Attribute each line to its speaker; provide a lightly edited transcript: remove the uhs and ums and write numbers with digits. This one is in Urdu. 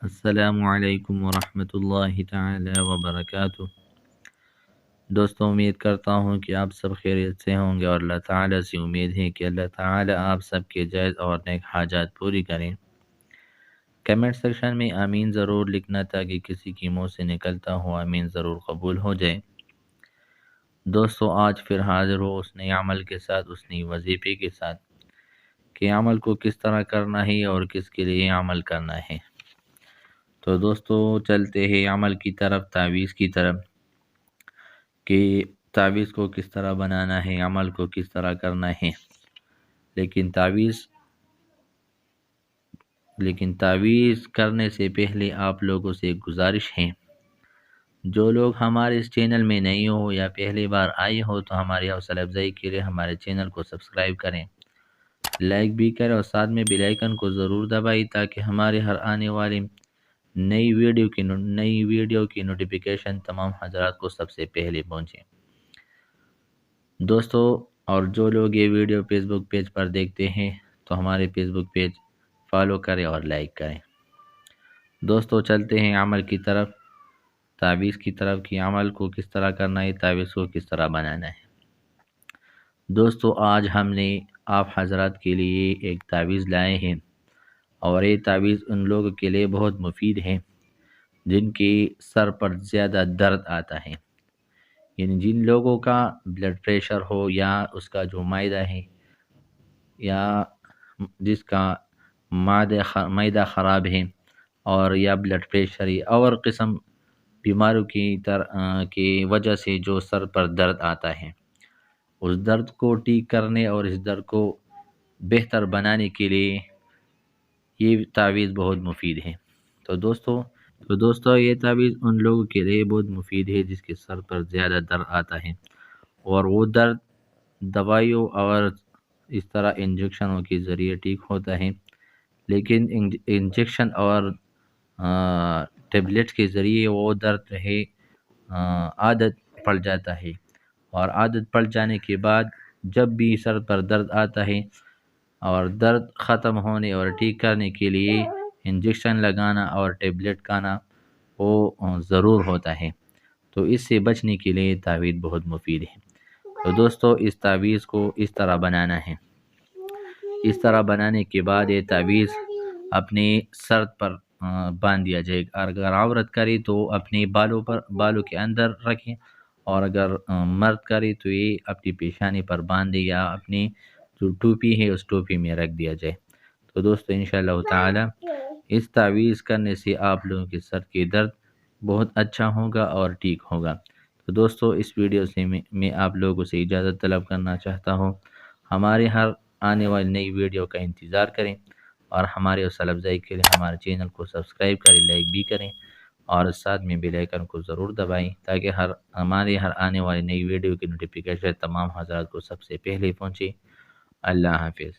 Speaker 1: السلام علیکم ورحمۃ اللہ تعالی وبرکاتہ۔ دوستوں، امید کرتا ہوں کہ آپ سب خیریت سے ہوں گے اور اللہ تعالیٰ سے امید ہے کہ اللہ تعالیٰ آپ سب کے جائز اور نیک حاجات پوری کریں۔ کمنٹ سیکشن میں آمین ضرور لکھنا تاکہ کسی کی منہ سے نکلتا ہو آمین ضرور قبول ہو جائے۔ دوستوں، آج پھر حاضر ہو اس نئے عمل کے ساتھ، اس نئی وظیفے کے ساتھ کہ عمل کو کس طرح کرنا ہے اور کس کے لیے عمل کرنا ہے۔ تو دوستو، چلتے ہیں عمل کی طرف، تعویذ کی طرف، کہ تعویذ کو کس طرح بنانا ہے، عمل کو کس طرح کرنا ہے۔ لیکن تعویذ کرنے سے پہلے آپ لوگوں سے ایک گزارش ہے، جو لوگ ہمارے اس چینل میں نہیں ہو یا پہلی بار آئے ہو تو ہماری حوصلہ افزائی کے لیے ہمارے چینل کو سبسکرائب کریں، لائک بھی کریں اور ساتھ میں بیل آئیکن کو ضرور دبائیں تاکہ ہمارے ہر آنے والی نئی ویڈیو کی نوٹیفیکیشن تمام حضرات کو سب سے پہلے پہنچے۔ دوستو، اور جو لوگ یہ ویڈیو فیس بک پیج پر دیکھتے ہیں تو ہمارے فیس بک پیج فالو کریں اور لائک کریں۔ دوستو، چلتے ہیں عمل کی طرف، تعویذ کی طرف کہ عمل کو کس طرح کرنا ہے، تعویذ کو کس طرح بنانا ہے۔ دوستو، آج ہم نے آپ حضرات کے لیے ایک تعویذ لائے ہیں، اور یہ تعویذ ان لوگوں کے لیے بہت مفید ہے جن کے سر پر زیادہ درد آتا ہے، یعنی جن لوگوں کا بلڈ پریشر ہو یا اس کا جو معدہ ہے یا جس کا معدہ خراب ہے اور یا بلڈ پریشر یا اور قسم بیماریوں کی وجہ سے جو سر پر درد آتا ہے، اس درد کو ٹھیک کرنے اور اس درد کو بہتر بنانے کے لیے یہ تعویذ بہت مفید ہے۔ تو دوستو یہ تعویذ ان لوگوں کے لیے بہت مفید ہے جس کے سر پر زیادہ درد آتا ہے، اور وہ درد دوائیوں اور اس طرح انجیکشنوں کے ذریعے ٹھیک ہوتا ہے، لیکن انجیکشن اور ٹیبلٹ کے ذریعے وہ درد عادت پڑ جاتا ہے، اور عادت پڑ جانے کے بعد جب بھی سر پر درد آتا ہے اور درد ختم ہونے اور ٹھیک کرنے کے لیے انجیکشن لگانا اور ٹیبلٹ کھانا وہ ضرور ہوتا ہے۔ تو اس سے بچنے کے لیے تعویذ بہت مفید ہے۔ تو دوستو، اس تعویذ کو اس طرح بنانا ہے۔ اس طرح بنانے کے بعد یہ تعویذ اپنے سر پر باندھ دیا جائے گا۔ اگر عورت کرے تو اپنے بالوں کے اندر رکھیں، اور اگر مرد کرے تو یہ اپنی پیشانی پر باندھے یا اپنی جو ٹوپی ہے اس ٹوپی میں رکھ دیا جائے۔ تو دوستو، انشاءاللہ تعالی اس تعویذ کرنے سے آپ لوگوں کے سر کے درد بہت اچھا ہوگا اور ٹھیک ہوگا۔ تو دوستو، اس ویڈیو سے میں آپ لوگوں سے اجازت طلب کرنا چاہتا ہوں۔ ہمارے ہر آنے والی نئی ویڈیو کا انتظار کریں، اور ہمارے حوصلہ افزائی کے لیے ہمارے چینل کو سبسکرائب کریں، لائک بھی کریں، اور ساتھ میں بیل آئیکن کو ضرور دبائیں تاکہ ہمارے ہر آنے والی نئی ویڈیو کی نوٹیفیکیشن تمام حضرات کو سب سے پہلے پہنچے۔ اللہ حافظ۔